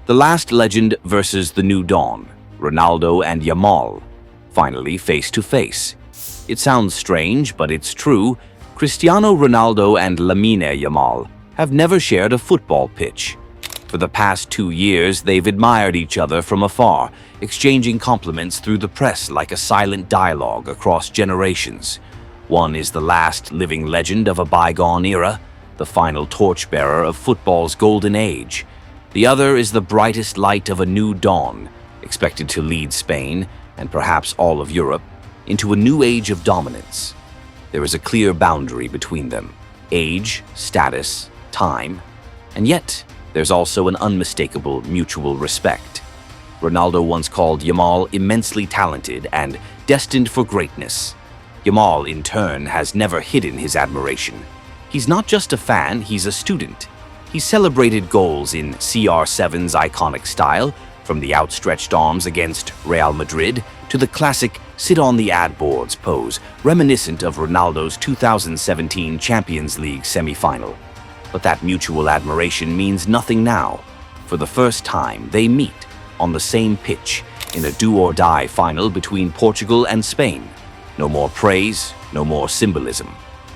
The last legend versus the new dawn, Ronaldo and Yamal, finally face to face. It sounds strange, but it's true. Cristiano Ronaldo and Lamine Yamal have never shared a football pitch. For the past 2 years, they've admired each other from afar, exchanging compliments through the press like a silent dialogue across generations. One is the last living legend of a bygone era, the final torchbearer of football's golden age. The other is the brightest light of a new dawn, expected to lead Spain, and perhaps all of Europe, into a new age of dominance. There is a clear boundary between them: age, status, time, and yet there's also an unmistakable mutual respect. Ronaldo once called Yamal immensely talented and destined for greatness. Yamal, in turn, has never hidden his admiration. He's not just a fan, he's a student. He celebrated goals in CR7's iconic style, from the outstretched arms against Real Madrid to the classic sit-on-the-ad boards pose, reminiscent of Ronaldo's 2017 Champions League semi-final. But that mutual admiration means nothing now. For the first time, they meet on the same pitch in a do-or-die final between Portugal and Spain. No more praise, no more symbolism.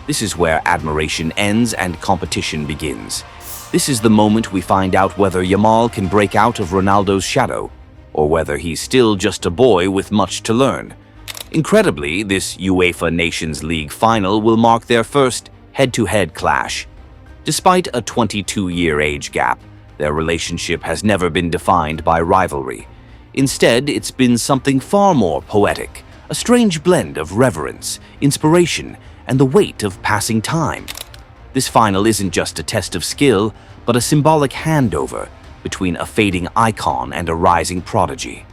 This is where admiration ends and competition begins. This is the moment we find out whether Yamal can break out of Ronaldo's shadow, or whether he's still just a boy with much to learn. Incredibly, this UEFA Nations League Final will mark their first head-to-head clash. Despite a 22-year age gap, their relationship has never been defined by rivalry. Instead, it's been something far more poetic, a strange blend of reverence, inspiration, and the weight of passing time. This final isn't just a test of skill, but a symbolic handover between a fading icon and a rising prodigy.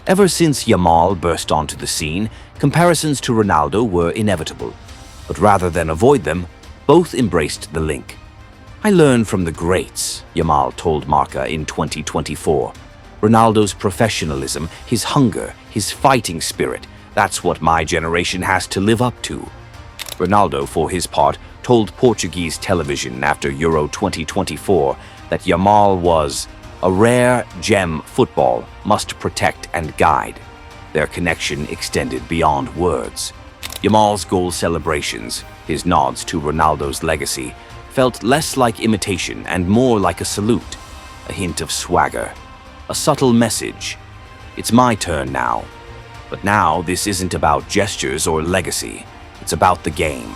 Ever since Yamal burst onto the scene, comparisons to Ronaldo were inevitable. But rather than avoid them, both embraced the link. "I learned from the greats," Yamal told Marca in 2024. "Ronaldo's professionalism, his hunger, his fighting spirit, that's what my generation has to live up to." Ronaldo, for his part, told Portuguese television after Euro 2024 that Yamal was a rare gem football must protect and guide. Their connection extended beyond words. Yamal's goal celebrations, his nods to Ronaldo's legacy, felt less like imitation and more like a salute, a hint of swagger, a subtle message. It's my turn now. But now this isn't about gestures or legacy. It's about the game,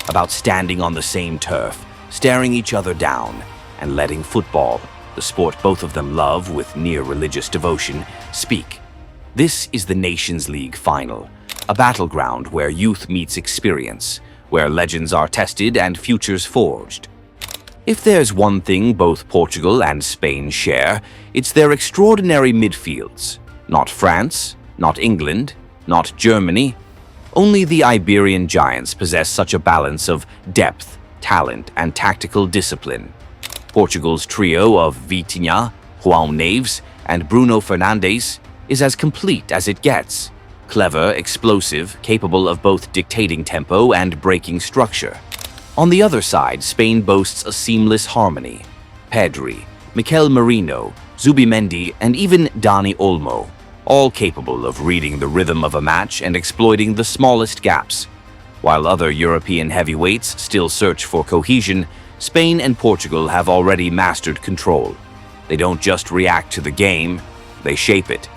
about standing on the same turf, staring each other down, and letting football, the sport both of them love with near religious devotion, speak. This is the Nations League Final, a battleground where youth meets experience, where legends are tested and futures forged. If there's one thing both Portugal and Spain share, it's their extraordinary midfields. Not France, not England, not Germany. Only the Iberian giants possess such a balance of depth, talent, and tactical discipline. Portugal's trio of Vitinha, João Neves, and Bruno Fernandes is as complete as it gets. Clever, explosive, capable of both dictating tempo and breaking structure. On the other side, Spain boasts a seamless harmony. Pedri, Mikel Merino, Zubimendi, and even Dani Olmo, all capable of reading the rhythm of a match and exploiting the smallest gaps. While other European heavyweights still search for cohesion, Spain and Portugal have already mastered control. They don't just react to the game, they shape it.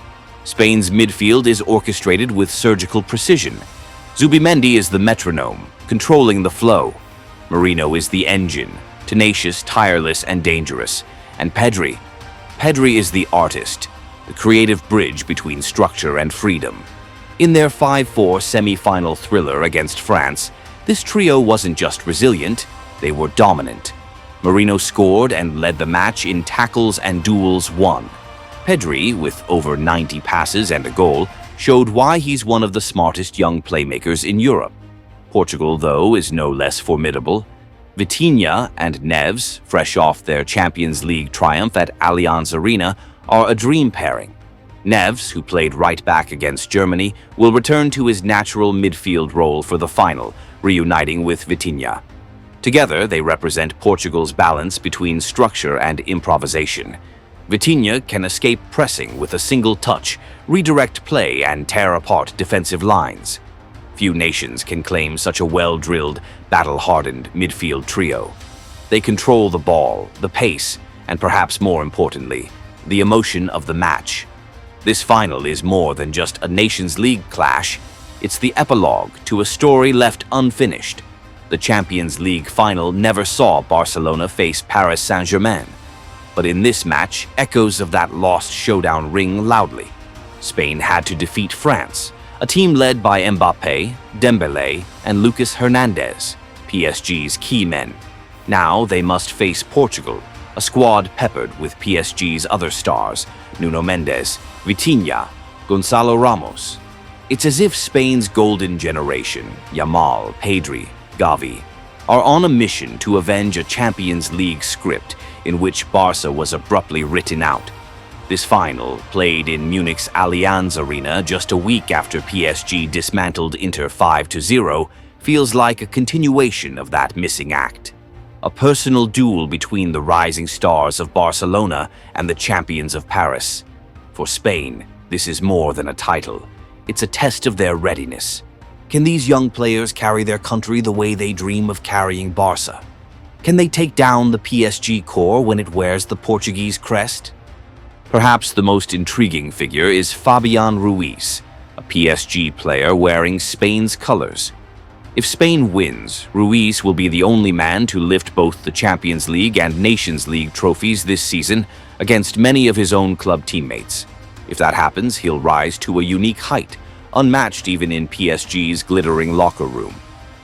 Spain's midfield is orchestrated with surgical precision. Zubimendi is the metronome, controlling the flow. Merino is the engine, tenacious, tireless, and dangerous. And Pedri is the artist, the creative bridge between structure and freedom. In their 5-4 semi-final thriller against France, this trio wasn't just resilient, they were dominant. Merino scored and led the match in tackles and duels won. Pedri, with over 90 passes and a goal, showed why he's one of the smartest young playmakers in Europe. Portugal, though, is no less formidable. Vitinha and Neves, fresh off their Champions League triumph at Allianz Arena, are a dream pairing. Neves, who played right back against Germany, will return to his natural midfield role for the final, reuniting with Vitinha. Together, they represent Portugal's balance between structure and improvisation. Vitinha can escape pressing with a single touch, redirect play, and tear apart defensive lines. Few nations can claim such a well-drilled, battle-hardened midfield trio. They control the ball, the pace, and perhaps more importantly, the emotion of the match. This final is more than just a Nations League clash. It's the epilogue to a story left unfinished. The Champions League final never saw Barcelona face Paris Saint-Germain. But in this match, echoes of that lost showdown ring loudly. Spain had to defeat France, a team led by Mbappé, Dembélé, and Lucas Hernandez, PSG's key men. Now they must face Portugal, a squad peppered with PSG's other stars, Nuno Mendes, Vitinha, Gonzalo Ramos. It's as if Spain's golden generation, Yamal, Pedri, Gavi, are on a mission to avenge a Champions League script in which Barca was abruptly written out. This final, played in Munich's Allianz Arena just a week after PSG dismantled Inter 5-0, feels like a continuation of that missing act. A personal duel between the rising stars of Barcelona and the champions of Paris. For Spain, this is more than a title. It's a test of their readiness. Can these young players carry their country the way they dream of carrying Barca? Can they take down the PSG core when it wears the Portuguese crest? Perhaps the most intriguing figure is Fabian Ruiz, a PSG player wearing Spain's colors. If Spain wins, Ruiz will be the only man to lift both the Champions League and Nations League trophies this season against many of his own club teammates. If that happens, he'll rise to a unique height, unmatched even in PSG's glittering locker room.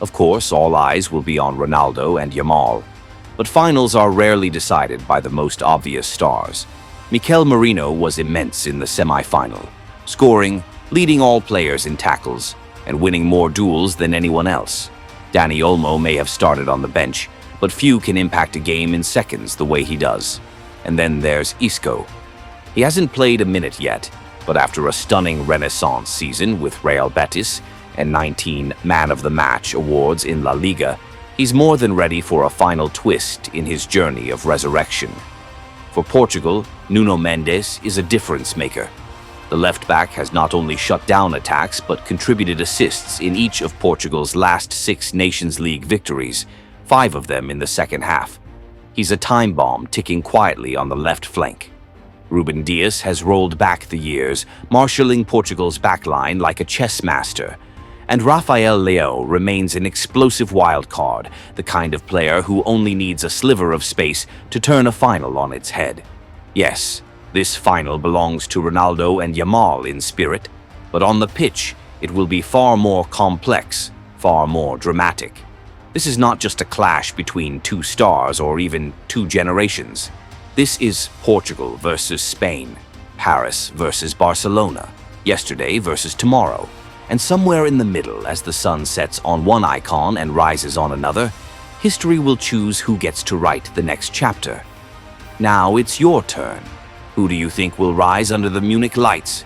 Of course, all eyes will be on Ronaldo and Yamal. But finals are rarely decided by the most obvious stars. Mikel Merino was immense in the semi-final, scoring, leading all players in tackles, and winning more duels than anyone else. Dani Olmo may have started on the bench, but few can impact a game in seconds the way he does. And then there's Isco. He hasn't played a minute yet, but after a stunning Renaissance season with Real Betis and 19 Man of the Match awards in La Liga, he's more than ready for a final twist in his journey of resurrection. For Portugal, Nuno Mendes is a difference maker. The left-back has not only shut down attacks but contributed assists in each of Portugal's last 6 Nations League victories, 5 of them in the second half. He's a time bomb ticking quietly on the left flank. Ruben Dias has rolled back the years, marshalling Portugal's backline like a chess master. And Rafael Leão remains an explosive wild card, the kind of player who only needs a sliver of space to turn a final on its head. Yes, this final belongs to Ronaldo and Yamal in spirit, but on the pitch, it will be far more complex, far more dramatic. This is not just a clash between 2 stars or even 2 generations. This is Portugal versus Spain, Paris versus Barcelona, yesterday versus tomorrow. And somewhere in the middle, as the sun sets on one icon and rises on another, history will choose who gets to write the next chapter. Now it's your turn. Who do you think will rise under the Munich lights?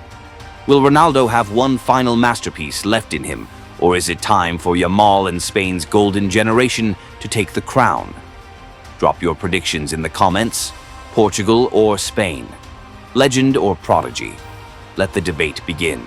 Will Ronaldo have one final masterpiece left in him, or is it time for Yamal and Spain's golden generation to take the crown? Drop your predictions in the comments. Portugal or Spain? Legend or prodigy? Let the debate begin.